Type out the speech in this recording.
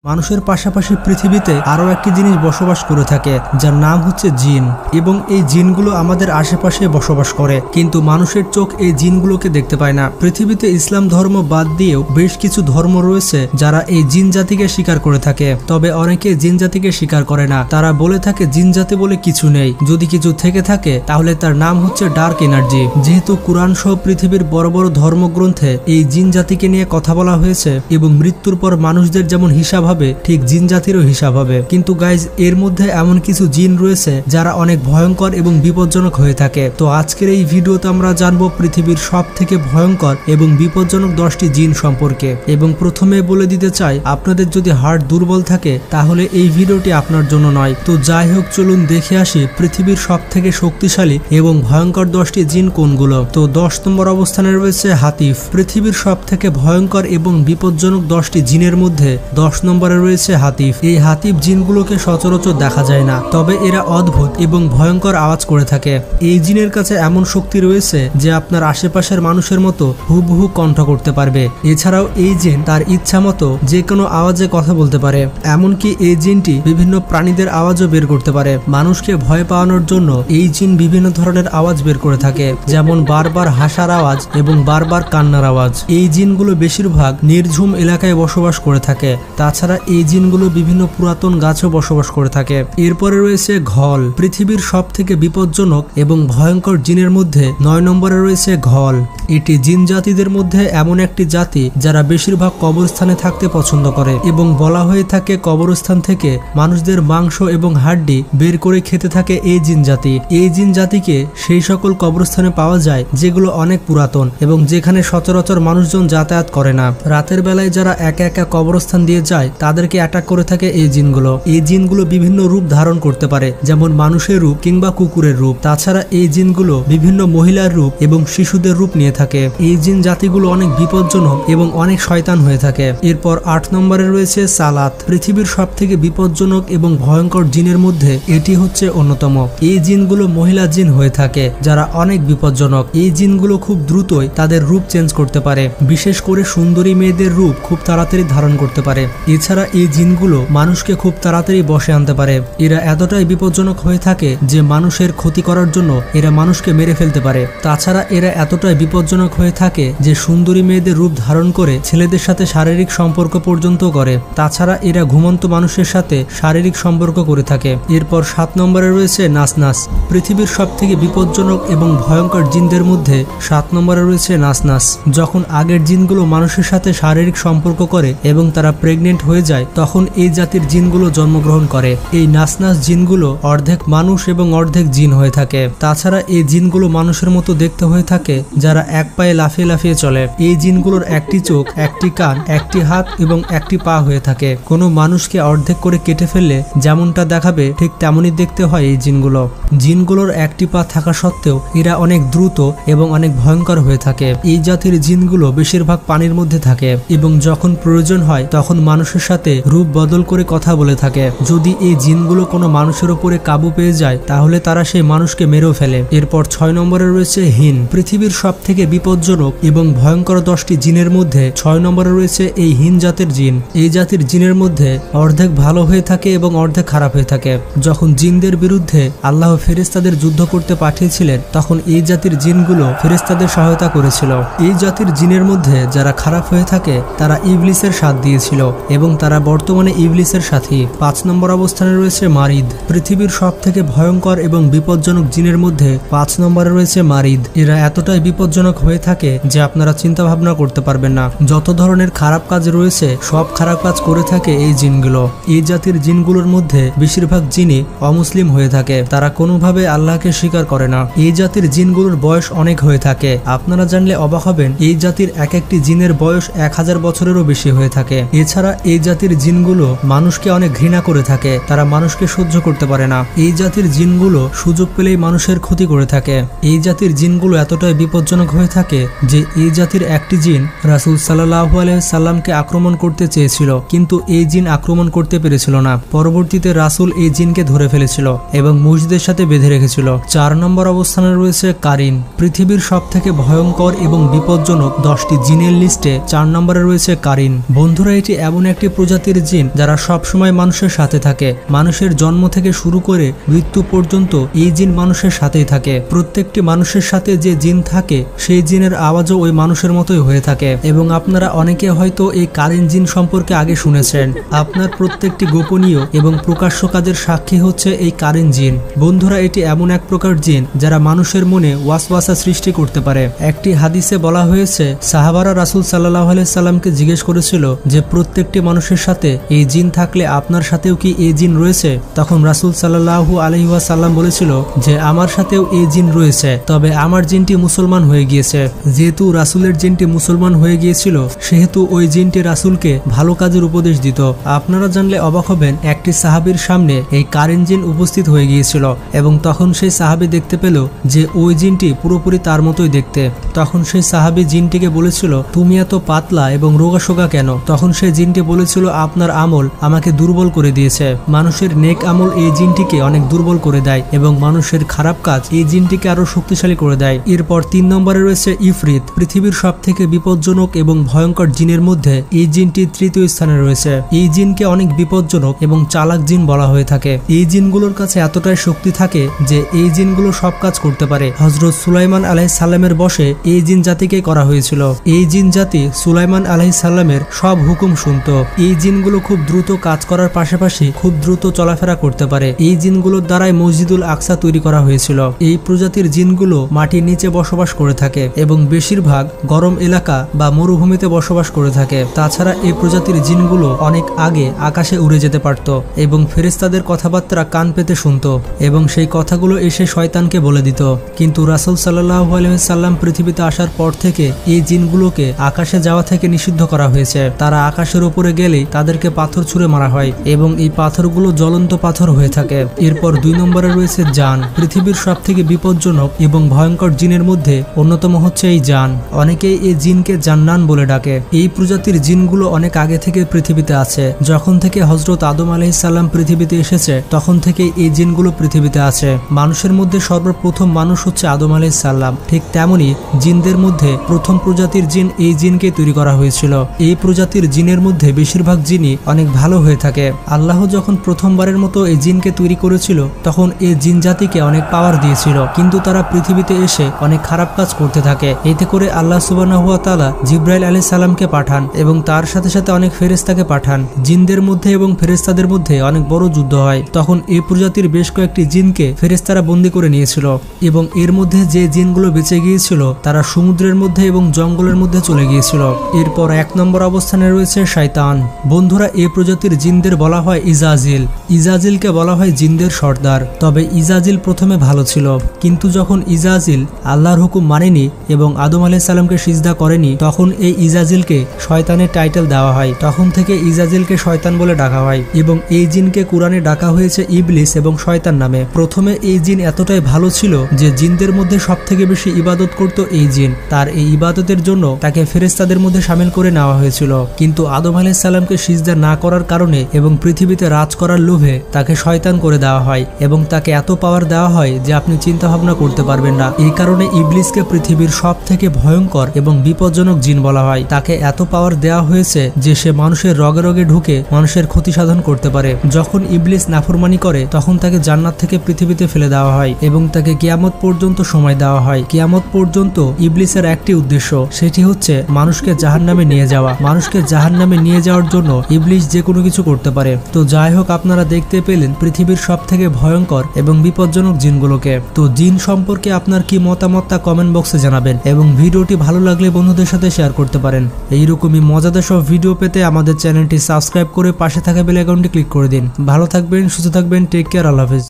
মানুষের পাশাপাশি পৃথিবীতে আরও একটি জিনিস বসবাস করে থাকে যার নাম হচ্ছে জিন। এবং এই জিনগুলো আমাদের আশেপাশে বসবাস করে, কিন্তু মানুষের চোখ এই জিনগুলোকে দেখতে পায় না। পৃথিবীতে ইসলাম ধর্ম বাদ দিয়েও বেশ কিছু ধর্ম রয়েছে যারা এই জিন জাতিকে স্বীকার করে থাকে, তবে অনেকে জিন জাতিকে স্বীকার করে না। তারা বলে থাকে জিন জাতি বলে কিছু নেই, যদি কিছু থেকে থাকে তাহলে তার নাম হচ্ছে ডার্ক এনার্জি। যেহেতু কুরআন সহ পৃথিবীর বড় বড় ধর্মগ্রন্থে এই জিন জাতিকে নিয়ে কথা বলা হয়েছে এবং মৃত্যুর পর মানুষদের যেমন হিসাব হবে ঠিক জিন জাতিরও হিসাব হবে। কিন্তু গাইজ, এর মধ্যে এমন কিছু জিন রয়েছে যারা অনেক ভয়ঙ্কর এবং বিপজ্জনক হয়ে থাকে। তো আজকের এই ভিডিওতে আমরা জানবো পৃথিবীর সব থেকে ভয়ঙ্কর এবং বিপজ্জনক 10টি জিন সম্পর্কে। এবং প্রথমে বলে দিতে চাই, আপনাদের যদি হার্ট দুর্বল থাকে তাহলে এই ভিডিওটি আপনার জন্য নয়। তো যাই হোক, চলুন দেখে আসি পৃথিবীর সব থেকে শক্তিশালী এবং ভয়ঙ্কর 10টি জিন কোনগুলো। তো 10 নম্বর অবস্থানে রয়েছে হাতিফ। পৃথিবীর সব থেকে ভয়ঙ্কর এবং বিপজ্জনক 10টি জিনের মধ্যে 10 নম্বরে রয়েছে হাতিফ। এই হাতিফ জিনগুলোকে সচরাচর দেখা যায় না, তবে এরা অদ্ভুত এবং ভয়ঙ্কর আওয়াজ করে থাকে। এই জিনের কাছে এমন শক্তি রয়েছে যে আপনার আশেপাশের মানুষের মতো হুবহু কণ্ঠ করতে পারবে। এছাড়াও এই জিন তার ইচ্ছা মতো যে কোনো আওয়াজে কথা বলতে পারে। এমনকি এই জিনটি বিভিন্ন প্রাণীদের আওয়াজও বের করতে পারে। মানুষকে ভয় পাওয়ানোর জন্য এই জিন বিভিন্ন ধরনের আওয়াজ বের করে থাকে, যেমন বারবার হাসার আওয়াজ এবং বারবার কান্নার আওয়াজ। এই জিনগুলো বেশিরভাগ নির্ঝুম এলাকায় বসবাস করে থাকে। তাছাড়া এই জিনগুলো বিভিন্ন পুরাতন গাছেও বসবাস করে থাকে। এরপরে রয়েছে ঘল। পৃথিবীর সব থেকে বিপজ্জনক এবং ভয়ঙ্কর জিনের মধ্যে 9 নম্বরে রয়েছে ঘল। এটি জিন জাতিদের মধ্যে এমন একটি জাতি যারা বেশিরভাগ কবরস্থানে থাকতে পছন্দ করে এবং বলা হয়ে থাকে কবরস্থান থেকে মানুষদের মাংস এবং হাড্ডি বের করে খেতে থাকে এই জিন জাতি। এই জিন জাতিকে সেই সকল কবরস্থানে পাওয়া যায় যেগুলো অনেক পুরাতন এবং যেখানে সচরাচর মানুষজন যাতায়াত করে না। রাতের বেলায় যারা একা একা কবরস্থান দিয়ে যায় তাদেরকে অ্যাটাক করে থাকে এই জিনগুলো। এই জিনগুলো বিভিন্ন রূপ ধারণ করতে পারে, যেমন মানুষের রূপ কিংবা কুকুরের রূপ। তাছাড়া এই জিনগুলো বিভিন্ন মহিলার রূপ এবং শিশুদের রূপ নিয়ে থাকে। এই জিন জাতিগুলো অনেক বিপজ্জনক এবং অনেক শয়তান হয়ে থাকে। এরপর 8 নম্বরে রয়েছে সালাত। পৃথিবীর সব থেকে বিপজ্জনক এবং ভয়ঙ্কর জিনের মধ্যে এটি হচ্ছে অন্যতম। এই জিনগুলো মহিলা জিন হয়ে থাকে যারা অনেক বিপজ্জনক। এই জিনগুলো খুব দ্রুতই তাদের রূপ চেঞ্জ করতে পারে, বিশেষ করে সুন্দরী মেয়েদের রূপ খুব তাড়াতাড়ি ধারণ করতে পারে। এছাড়া এই জিনগুলো মানুষকে খুব তাড়াতাড়ি বশে আনতে পারে। এরা এতটাই বিপজ্জনক হয়ে থাকে যে মানুষের ক্ষতি করার জন্য এরা মানুষকে মেরে ফেলতে পারে। তাছাড়া এরা এতটাই বিপজ্জনক হয়ে থাকে যে সুন্দরী মেয়েদের রূপ ধারণ করে ছেলেদের সাথে শারীরিক সম্পর্ক পর্যন্ত করে। তাছাড়া এরা ঘুমন্ত মানুষের সাথে শারীরিক সম্পর্ক করে থাকে। এরপর 7 নম্বরে রয়েছে নাসনাস। পৃথিবীর সব থেকে বিপজ্জনক এবং ভয়ঙ্কর জিনদের মধ্যে 7 নম্বরে রয়েছে নাসনাস। যখন আগের জিনগুলো মানুষের সাথে শারীরিক সম্পর্ক করে এবং তারা প্রেগনেন্ট হয়ে যায়, তখন এই জাতির জিনগুলো জন্মগ্রহণ করে। এই নাসনাস জিনগুলো অর্ধেক মানুষ এবং অর্ধেক জিন হয়ে থাকে। তাছাড়া এই জিনগুলো মানুষের মতো দেখতে হয়ে থাকে, যারা এক পায়ে লাফিয়ে লাফিয়ে চলে। এই জিনগুলোর একটি চোখ, একটি কান, একটি হাত এবং একটি পা হয়ে থাকে। কোনো মানুষকে অর্ধেক করে কেটে ফেললে যেমনটা দেখাবে ঠিক তেমনই দেখতে হয় এই জিনগুলো। জিনগুলোর একটি পা থাকা সত্ত্বেও এরা অনেক দ্রুত এবং অনেক ভয়ঙ্কর হয়ে থাকে। এই জাতির জিনগুলো বেশিরভাগ পানির মধ্যে থাকে এবং যখন প্রয়োজন হয় তখন মানুষের সাথে রূপ বদল করে কথা বলে থাকে। যদি এই জিনগুলো কোনো মানুষের উপরে কাবু পেয়ে যায় তাহলে তারা সেই মানুষকে মেরেও ফেলে। এরপর 6 নম্বরে রয়েছে হিন। পৃথিবীর সব থেকে বিপজ্জনক এবং ভয়ঙ্কর 10টি জিনের মধ্যে 6 নম্বরে রয়েছে এই হিন জাতের জিন। এই জাতির জিনের মধ্যে অর্ধেক ভালো হয়ে থাকে এবং অর্ধেক খারাপ হয়ে থাকে। যখন জিনদের বিরুদ্ধে আল্লাহ ফেরেশতাদের যুদ্ধ করতে পাঠিয়েছিলেন তখন এই জাতির জিনগুলো ফেরেশতাদের সহায়তা করেছিল। এই জাতির জিনের মধ্যে যারা খারাপ হয়ে থাকে তারা ইবলিসের সাথ দিয়েছিল এবং তারা বর্তমানে ইবলিসের সাথী। 5 নম্বর অবস্থানে রয়েছে মারিদ। পৃথিবীর সব থেকে ভয়ঙ্কর এবং বিপজ্জনক জিনের মধ্যে 5 নম্বরে রয়েছে মারিদ। এরা এতটাই বিপজ্জনক হয়ে থাকে যে আপনারা চিন্তা ভাবনা করতে পারবেন না। যত ধরনের খারাপ কাজ রয়েছে সব খারাপ কাজ করে থাকে এই জিনগুলো। এই জাতির জিনগুলোর মধ্যে বেশিরভাগ জিনই অমুসলিম হয়ে থাকে, তারা কোনোভাবে আল্লাহকে স্বীকার করে না। এই জাতির জিনগুলোর বয়স অনেক হয়ে থাকে। আপনারা জানলে অবাক হবেন, এই জাতির এক একটি জিনের বয়স 1000 বছরেরও বেশি হয়ে থাকে। এছাড়া এই জাতির জিনগুলো মানুষকে অনেক ঘৃণা করে থাকে, তারা মানুষকে সহ্য করতে পারে না। এই জাতির জিনগুলো সুযোগ পেলেই মানুষের ক্ষতি করে থাকে। এই জাতির জিনগুলো এতটাই বিপজ্জনক হয়ে থাকে যে এই জাতির একটি জিন রাসূল সাল্লাল্লাহু আলাইহি সাল্লামকে আক্রমণ করতে চেয়েছিল, কিন্তু এই জিন আক্রমণ করতে পেরেছিল না। পরবর্তীতে রাসূল এই জিনকে ধরে ফেলেছিল এবং মসজিদের সাথে বেঁধে রেখেছিল। 4 নম্বর অবস্থানে রয়েছে কারিন। পৃথিবীর সব থেকে ভয়ঙ্কর এবং বিপজ্জনক 10টি জিনের লিস্টে 4 নম্বরে রয়েছে কারিন। বন্ধুরা, এটি এমন একটি প্রজাতির জিন যারা সব সময় মানুষের সাথে থাকে। মানুষের জন্ম থেকে শুরু করে মৃত্যু পর্যন্ত এই জিন মানুষের সাথেই থাকে। প্রত্যেকটি মানুষের সাথে যে জিন থাকে সেই জিনের আওয়াজও ওই মানুষের মতোই হয়ে থাকে। এবং আপনারা অনেকে হয়তো এই কারেন্ট জিন সম্পর্কে আগে শুনেছেন। আপনার প্রত্যেকটি গোপনীয় এবং প্রকাশ্য কাজের সাক্ষী হচ্ছে এই কারেন্ট জিন। বন্ধুরা, এটি এমন এক প্রকার জিন যারা মানুষের মনে ওয়াসওয়াসা সৃষ্টি করতে পারে। একটি হাদিসে বলা হয়েছে, সাহাবারা রাসূল সাল্লাল্লাহু আলাইহি সাল্লামকে জিজ্ঞেস করেছিল যে প্রত্যেকটি মানুষের সাথে এই জিন থাকলে আপনার সাথেও কি এই জিন রয়েছে? তখন রাসূল সাল্লাল্লাহু আলাইহি ওয়াসাল্লাম বলেছিল যে আমার সাথেও এই জিন রয়েছে, তবে আমার জিনটি মুসলমান হয়ে গিয়েছে। যেহেতু রাসূলের জিনটি মুসলমান হয়ে গিয়েছিল সেহেতু ওই জিনটি রাসূলকে ভালো কাজের উপদেশ দিত। আপনারা জানলে অবাক হবেন, একটি সাহাবীর সামনে এই কারেন্ট জিন উপস্থিত হয়ে গিয়েছিল এবং তখন সেই সাহাবী দেখতে পেল যে ওই জিনটি পুরোপুরি তার মতোই দেখতে। তখন সেই সাহাবী জিনটিকে বলেছিল, তুমি এত পাতলা এবং রোগাশোগা কেন? তখন সেই জিনটি বলেছিল, আপনার আমল আমাকে দুর্বল করে দিয়েছে। মানুষের নেক আমল এই জিনটিকে অনেক দুর্বল করে দেয় এবং মানুষের খারাপ কাজ এই জিনটিকে আরো শক্তিশালী করে দেয়। এরপর 3 নম্বরে রয়েছে ইফরিত। পৃথিবীর সব থেকে বিপজ্জনক এবং ভয়ঙ্কর জিনের মধ্যে এই জিনটি তৃতীয় স্থানে রয়েছে। এই জিনকে অনেক বিপজ্জনক এবং চালাক জিন বলা হয়ে থাকে। এই জিনগুলোর কাছে এতটাই শক্তি থাকে যে এই জিনগুলো সব কাজ করতে পারে। হযরত সুলাইমান আলাইহিস সালামের বশে এই জিন জাতিকে করা হয়েছিল। এই জিন জাতি সুলাইমান আলাইহিস সালামের সব হুকুম শুনতো। এই জিনগুলো খুব দ্রুত কাজ করার পাশাপাশি খুব দ্রুত চলাফেরা করতে পারে। এই জিনগুলোর দ্বারাই মসজিদুল আকসা তৈরি করা হয়েছিল। এই প্রজাতির জিনগুলো মাটির নিচে বসবাস করে থাকে এবং বেশিরভাগ গরম এলাকা বা মরুভূমিতে বসবাস করে থাকে। তাছাড়া এই প্রজাতির জিনগুলো অনেক আগে আকাশে উড়ে যেতে পারত এবং ফেরেশতাদের কথাবার্তা কান পেতে শুনতো এবং সেই কথাগুলো এসে শয়তানকে বলে দিত। কিন্তু রাসূল সাল্লাল্লাহু আলাইহি সাল্লাম পৃথিবীতে আসার পর থেকে এই জিনগুলোকে আকাশে যাওয়া থেকে নিষিদ্ধ করা হয়েছে। তারা আকাশের উপরে গেলেই তাদেরকে পাথর ছুঁড়ে মারা হয় এবং এই পাথরগুলো জ্বলন্ত পাথর হয়ে থাকে। এরপর 2 নম্বরে রয়েছে জান। পৃথিবীর সব থেকে বিপজ্জনক এবং ভয়ঙ্কর জিনের মধ্যে অন্যতম হচ্ছে এই জান। অনেকেই এই জিনকে জান্নান বলে ডাকে। এই প্রজাতির জিনগুলো অনেক আগে থেকে পৃথিবীতে আছে। যখন থেকে হযরত আদম আলাইহিস সালাম পৃথিবীতে এসেছে তখন থেকে এই জিনগুলো পৃথিবীতে আছে। মানুষের মধ্যে সর্বপ্রথম মানুষ হচ্ছে আদম আলাইহিস সালাম। ঠিক তেমনি জিনদের মধ্যে প্রথম প্রজাতির জিন এই জিনকে তৈরি করা হয়েছিল। এই প্রজাতির জিনের মধ্যে বেশিরভাগ জিনই অনেক ভালো হয়ে থাকে। আল্লাহ যখন প্রথমবারের মতো এই জিনকে তৈরি করেছিল তখন এই জিন জাতিকে অনেক পাওয়ার দিয়েছিল, কিন্তু তারা পৃথিবীতে এসে অনেক খারাপ কাজ করতে থাকে। এতে করে আল্লাহ সুবহানাহু ওয়া তাআলা জিবরাইল আলাইহিস সালামকে পাঠান এবং তার সাথে সাথে অনেক ফেরেশতাকে পাঠান। জিনদের মধ্যে এবং ফেরেশতাদের মধ্যে অনেক বড় যুদ্ধ হয়। তখন এই প্রজাতির বেশ কয়েকটি জিনকে ফেরেশতারা বন্দী করে নিয়েছিল এবং এর মধ্যে যে জিনগুলো বেঁচে গিয়েছিল তারা সমুদ্রের মধ্যে এবং জঙ্গলের মধ্যে চলে গিয়েছিল। এরপর 1 নম্বর অবস্থানে রয়েছে শয়তান। বন্ধুরা, এই প্রজাতির জিনদের বলা হয় ইজাজিল। ইজাজিলকে বলা হয় জিনদের সর্দার। তবে ইজাজিল প্রথমে ভালো ছিল, কিন্তু যখন ইজাজিল আল্লাহর হুকুম মানেনি এবং আদম আলাইহিস সালামকে সিজদা করেনি তখন এই ইজাজিলকে শয়তানের টাইটেল দেওয়া হয়। তখন থেকে ইজাজিলকে শয়তান বলে ডাকা হয় এবং এই জিনকে কুরআনে ডাকা হয়েছে ইবলিস এবং শয়তান নামে। প্রথমে এই জিন এতটাই ভালো ছিল যে জিনদের মধ্যে সবথেকে বেশি ইবাদত করত এই জিন। তার এই ইবাদতের জন্য তাকে ফেরেশতাদের মধ্যে শামিল করে নেওয়া হয়েছিল, কিন্তু আদম আলাইহিস সালামকে সিজদা না করার কারণে এবং পৃথিবীতে রাজ করার লোভে তাকে শয়তান করে দেওয়া হয় এবং তাকে এত পাওয়ার দেওয়া হয় যে আপনি চিন্তা ভাবনা করতে পারবেন না। এই কারণে ইবলিসকে পৃথিবীর সব থেকে ভয়ঙ্কর এবং বিপজ্জনক জিন বলা হয়। তাকে এত পাওয়ার দেওয়া হয়েছে যে সে মানুষের রগে রগে ঢুকে মানুষের ক্ষতি সাধন করতে পারে। যখন ইবলিস নাফরমানি করে তখন তাকে জান্নাত থেকে পৃথিবীতে ফেলে দেওয়া হয় এবং তাকে কিয়ামত পর্যন্ত সময় দেওয়া হয়। কিয়ামত পর্যন্ত ইবলিসের একটি উদ্দেশ্য, সেটি হচ্ছে মানুষকে জাহান্নামে নিয়ে যাওয়া। মানুষকে জাহান্নামে নিয়ে যাওয়ার জন্য ইবলিস যে কোনো কিছু করতে পারে। তো যাই হোক, আপনারা দেখতে পেলেন পৃথিবীর সব থেকে ভয়ঙ্কর এবং বিপজ্জনক জিনগুলোকে। তো জিন সম্পর্কে আপনার কি মতামত তা কমেন্ট বক্সে জানাবেন এবং ভিডিওটি ভালো লাগলে বন্ধুদের সাথে শেয়ার করতে পারেন। এইরকমই মজাদার সব ভিডিও পেতে আমাদের চ্যানেলটি সাবস্ক্রাইব করে পাশে থাকা বেল আইকনটি ক্লিক করে দিন। ভালো থাকবেন, সুস্থ থাকবেন, টেক কেয়ার, আল্লাহ হাফেজ।